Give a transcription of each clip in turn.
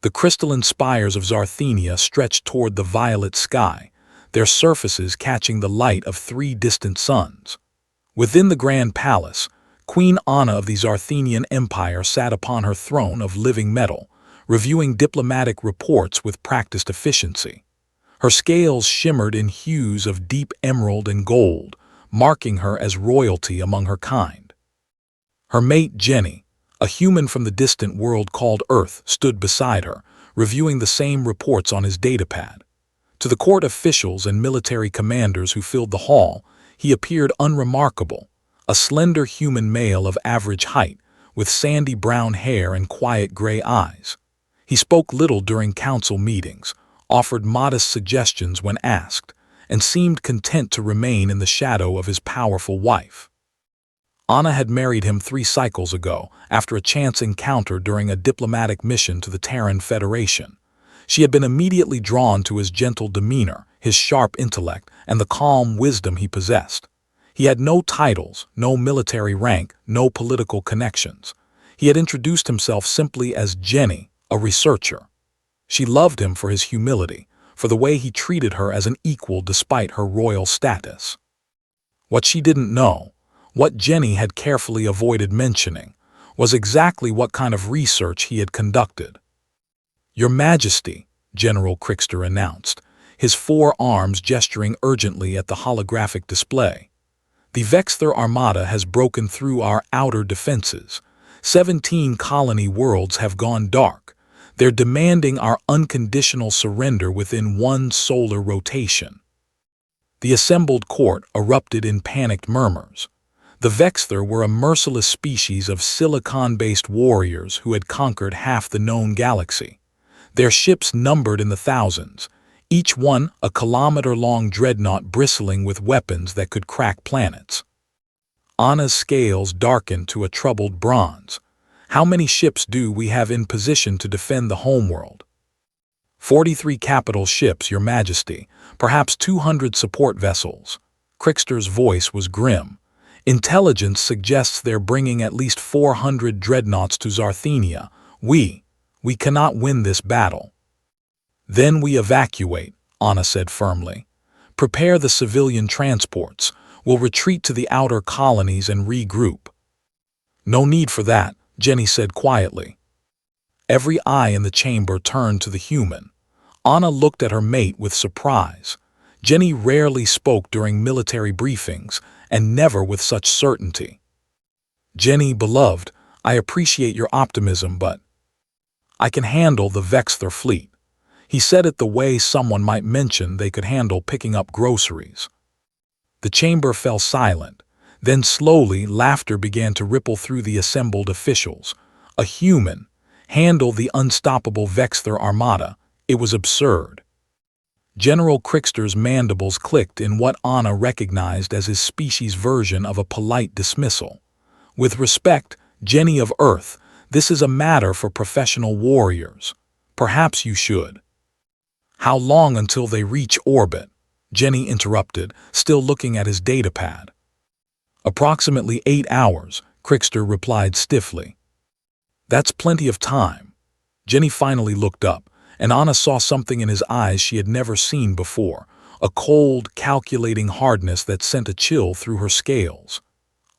The crystalline spires of Zarthenia stretched toward the violet sky, their surfaces catching the light of 3 distant suns. Within the grand palace, Queen Anna of the Zarthenian Empire sat upon her throne of living metal, reviewing diplomatic reports with practiced efficiency. Her scales shimmered in hues of deep emerald and gold, marking her as royalty among her kind. Her mate Jenny, a human from the distant world called Earth, stood beside her, reviewing the same reports on his datapad. To the court officials and military commanders who filled the hall, he appeared unremarkable, a slender human male of average height, with sandy brown hair and quiet gray eyes. He spoke little during council meetings, offered modest suggestions when asked, and seemed content to remain in the shadow of his powerful wife. Anna had married him 3 cycles ago, after a chance encounter during a diplomatic mission to the Terran Federation. She had been immediately drawn to his gentle demeanor, his sharp intellect, and the calm wisdom he possessed. He had no titles, no military rank, no political connections. He had introduced himself simply as Jenny, a researcher. She loved him for his humility, for the way he treated her as an equal despite her royal status. What she didn't know, what Jenny had carefully avoided mentioning, was exactly what kind of research he had conducted. "Your Majesty," General Crickster announced, his 4 arms gesturing urgently at the holographic display. "The Vexther Armada has broken through our outer defenses. 17 colony worlds have gone dark. They're demanding our unconditional surrender within 1 solar rotation." The assembled court erupted in panicked murmurs. The Vexther were a merciless species of silicon-based warriors who had conquered half the known galaxy. Their ships numbered in the thousands, each one a kilometer-long dreadnought bristling with weapons that could crack planets. Anna's scales darkened to a troubled bronze. "How many ships do we have in position to defend the homeworld?" 43 capital ships, Your Majesty, perhaps 200 support vessels." Crickster's voice was grim. "Intelligence suggests they're bringing at least 400 dreadnoughts to Zarthenia. We cannot win this battle." "Then we evacuate," Anna said firmly. "Prepare the civilian transports. We'll retreat to the outer colonies and regroup." "No need for that," Jenny said quietly. Every eye in the chamber turned to the human. Anna looked at her mate with surprise. Jenny rarely spoke during military briefings, and never with such certainty. "Jenny, beloved, I appreciate your optimism, but I can handle the Vexther fleet." He said it the way someone might mention they could handle picking up groceries. The chamber fell silent. Then slowly laughter began to ripple through the assembled officials. A human handle the unstoppable Vexther Armada. It was absurd. General Crickster's mandibles clicked in what Anna recognized as his species' version of a polite dismissal. "With respect, Jenny of Earth, this is a matter for professional warriors. Perhaps you should." "How long until they reach orbit?" Jenny interrupted, still looking at his datapad. "Approximately 8 hours, Crickster replied stiffly. "That's plenty of time." Jenny finally looked up, and Anna saw something in his eyes she had never seen before, a cold, calculating hardness that sent a chill through her scales.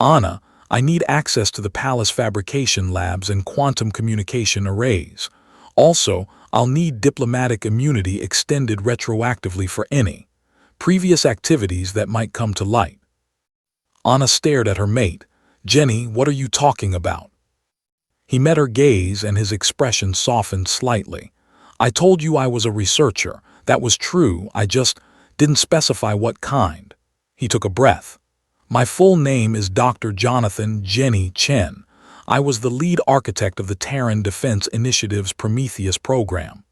"Anna, I need access to the palace fabrication labs and quantum communication arrays. Also, I'll need diplomatic immunity extended retroactively for any previous activities that might come to light." Anna stared at her mate. "Jenny, what are you talking about?" He met her gaze and his expression softened slightly. "I told you I was a researcher. That was true, I just didn't specify what kind." He took a breath. "My full name is Dr. Jonathan Jenny Chen. I was the lead architect of the Terran Defense Initiative's Prometheus program."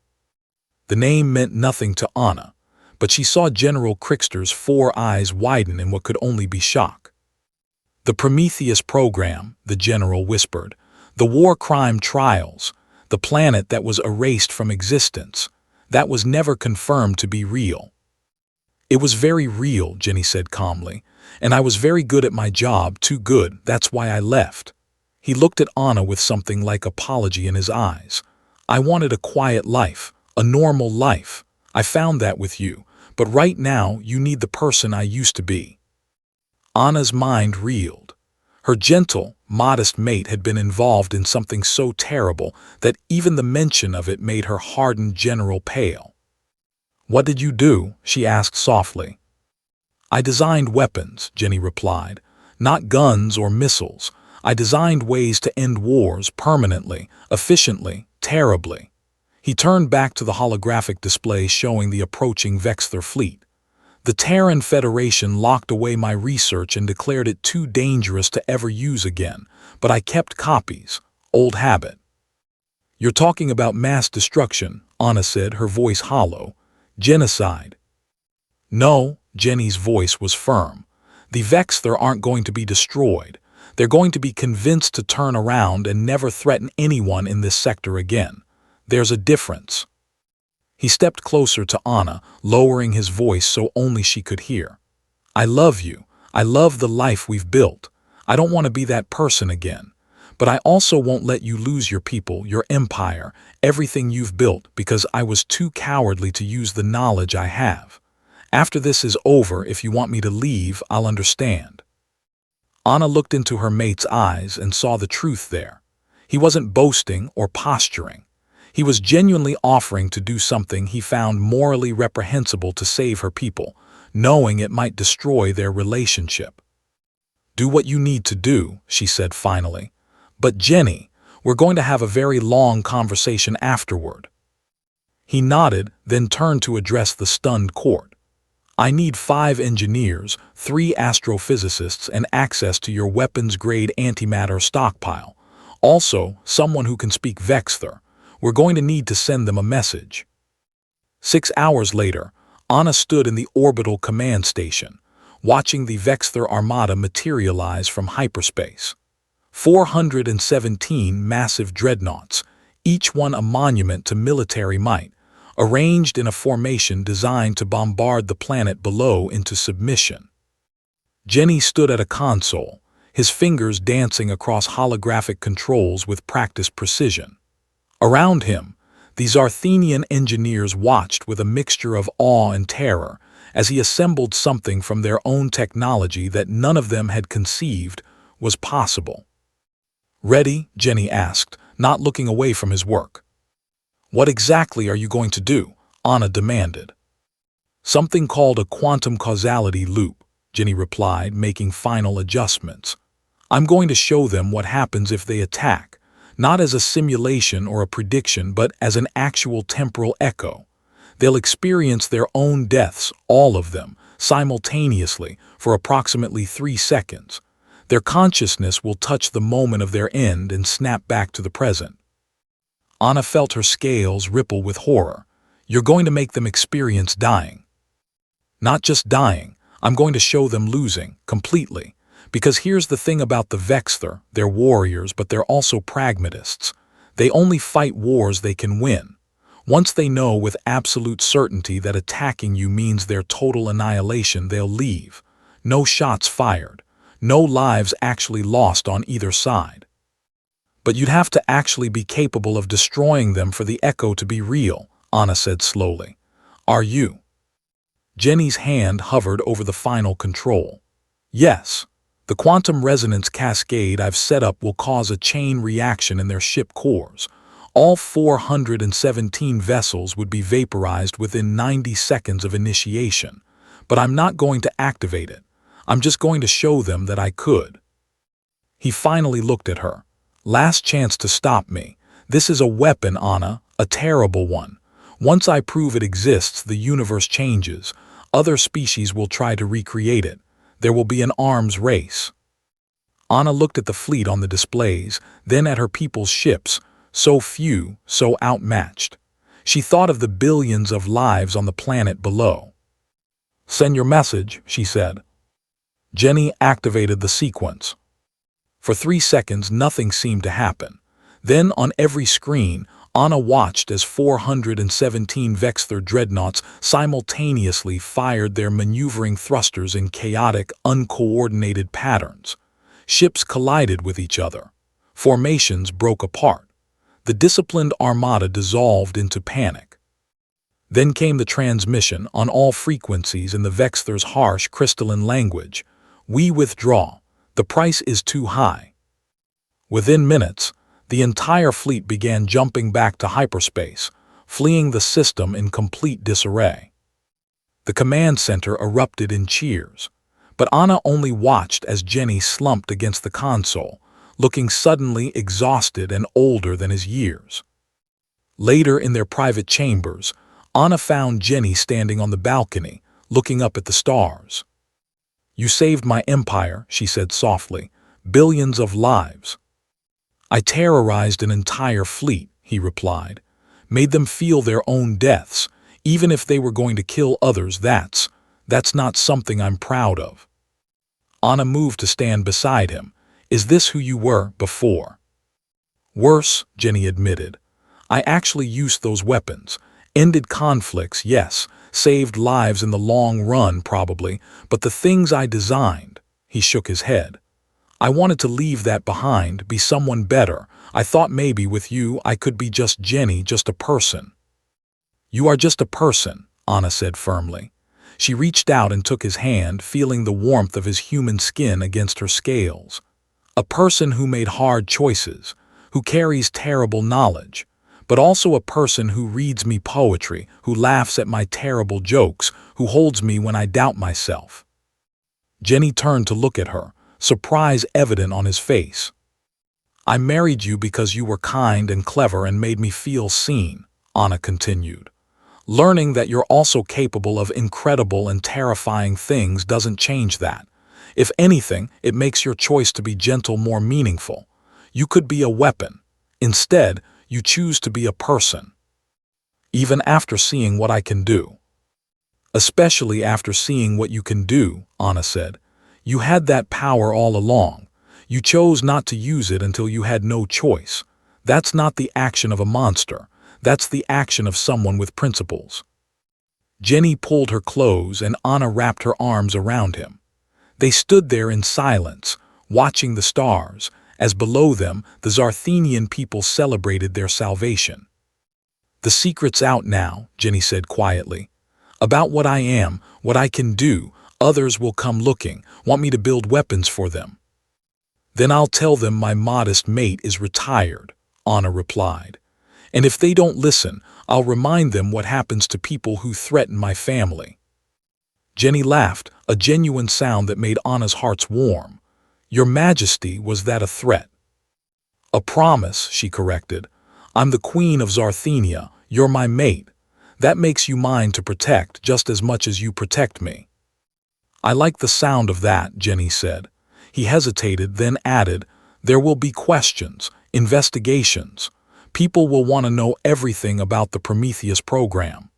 The name meant nothing to Anna, but she saw General Crickster's 4 eyes widen in what could only be shock. "The Prometheus program," the general whispered. "The war crime trials. The planet that was erased from existence. That was never confirmed to be real." "It was very real," Jenny said calmly. "And I was very good at my job, too good, that's why I left." He looked at Anna with something like apology in his eyes. I wanted a quiet life, a normal life. I found that with you, but right now you need the person I used to be." Anna's mind reeled. Her gentle, modest mate had been involved in something so terrible that even the mention of it made her hardened general pale. "What did you do?" she asked softly. "I designed weapons," Jenny replied. "Not guns or missiles. I designed ways to end wars permanently, efficiently, terribly." He turned back to the holographic display showing the approaching Vexthor fleet. "The Terran Federation locked away my research and declared it too dangerous to ever use again, but I kept copies. Old habit." "You're talking about mass destruction," Anna said, her voice hollow. "Genocide." "No," Jenny's voice was firm. "The Vexthor aren't going to be destroyed. They're going to be convinced to turn around and never threaten anyone in this sector again. There's a difference." He stepped closer to Anna, lowering his voice so only she could hear. "I love you. I love the life we've built. I don't want to be that person again. But I also won't let you lose your people, your empire, everything you've built because I was too cowardly to use the knowledge I have. After this is over, if you want me to leave, I'll understand." Anna looked into her mate's eyes and saw the truth there. He wasn't boasting or posturing. He was genuinely offering to do something he found morally reprehensible to save her people, knowing it might destroy their relationship. "Do what you need to do," she said finally. "But Jenny, we're going to have a very long conversation afterward." He nodded, then turned to address the stunned court. "I need 5 engineers, 3 astrophysicists, and access to your weapons-grade antimatter stockpile. Also, someone who can speak Vexthor. We're going to need to send them a message." 6 hours later, Anna stood in the orbital command station, watching the Vexthor armada materialize from hyperspace. 417 massive dreadnoughts, each one a monument to military might, arranged in a formation designed to bombard the planet below into submission. Jenny stood at a console, his fingers dancing across holographic controls with practiced precision. Around him, the Zarthenian engineers watched with a mixture of awe and terror as he assembled something from their own technology that none of them had conceived was possible. "Ready?" Jenny asked, not looking away from his work. "What exactly are you going to do?" Anna demanded. "Something called a quantum causality loop," Jenny replied, making final adjustments. "I'm going to show them what happens if they attack, not as a simulation or a prediction, but as an actual temporal echo. They'll experience their own deaths, all of them, simultaneously, for approximately 3 seconds. Their consciousness will touch the moment of their end and snap back to the present." Anna felt her scales ripple with horror. "You're going to make them experience dying." "Not just dying, I'm going to show them losing, completely. Because here's the thing about the Vexthor, they're warriors, but they're also pragmatists. They only fight wars they can win. Once they know with absolute certainty that attacking you means their total annihilation, they'll leave. No shots fired. No lives actually lost on either side. But you'd have to actually be capable of destroying them for the echo to be real," Anna said slowly. "Are you?" Jenny's hand hovered over the final control. "Yes. The quantum resonance cascade I've set up will cause a chain reaction in their ship cores. All 417 vessels would be vaporized within 90 seconds of initiation. But I'm not going to activate it. I'm just going to show them that I could." He finally looked at her. "Last chance to stop me. This is a weapon, Anna, a terrible one. Once I prove it exists, the universe changes. Other species will try to recreate it. There will be an arms race." Anna looked at the fleet on the displays, then at her people's ships, so few, so outmatched. She thought of the billions of lives on the planet below. "Send your message," she said. Jenny activated the sequence. For 3 seconds, nothing seemed to happen. Then, on every screen, Anna watched as 417 Vexthor dreadnoughts simultaneously fired their maneuvering thrusters in chaotic, uncoordinated patterns. Ships collided with each other. Formations broke apart. The disciplined armada dissolved into panic. Then came the transmission on all frequencies in the Vexther's harsh, crystalline language. "We withdraw. The price is too high." Within minutes, the entire fleet began jumping back to hyperspace, fleeing the system in complete disarray. The command center erupted in cheers, but Anna only watched as Jenny slumped against the console, looking suddenly exhausted and older than his years. Later in their private chambers, Anna found Jenny standing on the balcony, looking up at the stars. "You saved my empire," she said softly. "Billions of lives." "I terrorized an entire fleet," he replied. "Made them feel their own deaths, even if they were going to kill others. That's not something I'm proud of." Anna moved to stand beside him. "Is this who you were before?" "Worse," Jenny admitted. "I actually used those weapons. Ended conflicts, yes. Saved lives in the long run, probably. But the things I designed," he shook his head. "I wanted to leave that behind, be someone better. I thought maybe with you I could be just Jenny, just a person." "You are just a person," Anna said firmly. She reached out and took his hand, feeling the warmth of his human skin against her scales. "A person who made hard choices, who carries terrible knowledge, but also a person who reads me poetry, who laughs at my terrible jokes, who holds me when I doubt myself." Jenny turned to look at her, surprise evident on his face. "I married you because you were kind and clever and made me feel seen," Anna continued. "Learning that you're also capable of incredible and terrifying things doesn't change that. If anything, it makes your choice to be gentle more meaningful. You could be a weapon. Instead, you choose to be a person. Even after seeing what I can do." "Especially after seeing what you can do," Anna said. "You had that power all along. You chose not to use it until you had no choice. That's not the action of a monster. That's the action of someone with principles." Jenny pulled her close and Anna wrapped her arms around him. They stood there in silence, watching the stars, as below them the Zarthenian people celebrated their salvation. "The secret's out now," Jenny said quietly. "About what I am, what I can do. Others will come looking, want me to build weapons for them. Then I'll tell them my modest mate is retired," Anna replied. "And if they don't listen, I'll remind them what happens to people who threaten my family." Jenny laughed, a genuine sound that made Anna's heart warm. "Your Majesty, was that a threat?" "A promise," she corrected. "I'm the Queen of Zarthenia, you're my mate. That makes you mine to protect just as much as you protect me." "I like the sound of that," Jenny said. He hesitated, then added, "There will be questions, investigations. People will want to know everything about the Prometheus program."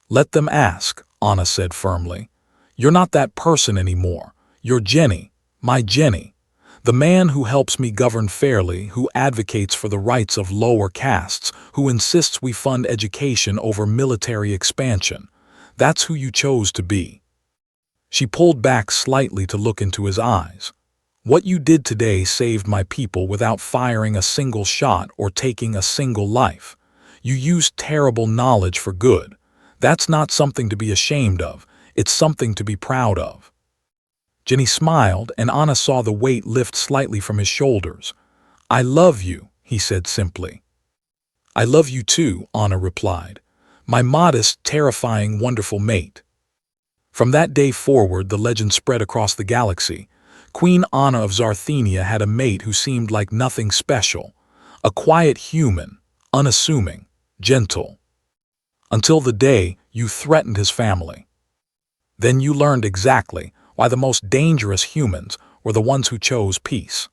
"Let them ask," Anna said firmly. "You're not that person anymore. You're Jenny, my Jenny. The man who helps me govern fairly, who advocates for the rights of lower castes, who insists we fund education over military expansion. That's who you chose to be." She pulled back slightly to look into his eyes. "What you did today saved my people without firing a single shot or taking a single life. You used terrible knowledge for good. That's not something to be ashamed of. It's something to be proud of." Jenny smiled, and Anna saw the weight lift slightly from his shoulders. "I love you," he said simply. "I love you too," Anna replied. "My modest, terrifying, wonderful mate." From that day forward, the legend spread across the galaxy. Queen Anna of Zarthenia had a mate who seemed like nothing special. A quiet human, unassuming, gentle. Until the day you threatened his family. Then you learned exactly why the most dangerous humans were the ones who chose peace.